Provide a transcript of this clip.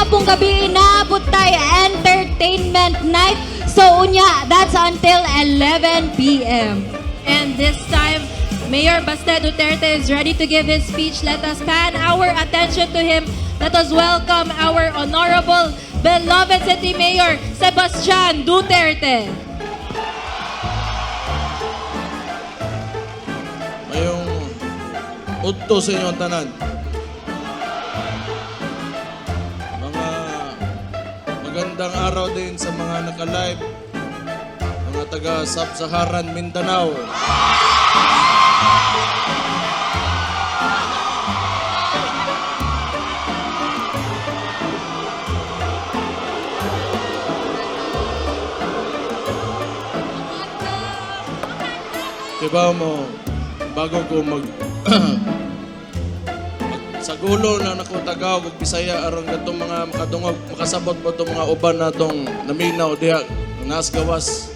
pong gabi inaabot tayo entertainment night. So unya, that's until 11 p.m. And this time, Mayor Baste Duterte is ready to give his speech. Let us pan our attention to him. Let us welcome our honorable, beloved City Mayor, Sebastian Duterte. Mayong udto sa inyong tanan. Mga magandang araw din sa mga naka-live, mga taga Sub-Saharan Mindanao. Diba mo, bago ko sa gulo na nako Tagaw ug Bisaya aron katong mga makadungog makasabot po itong mga uban natong naminaw diha nas gawas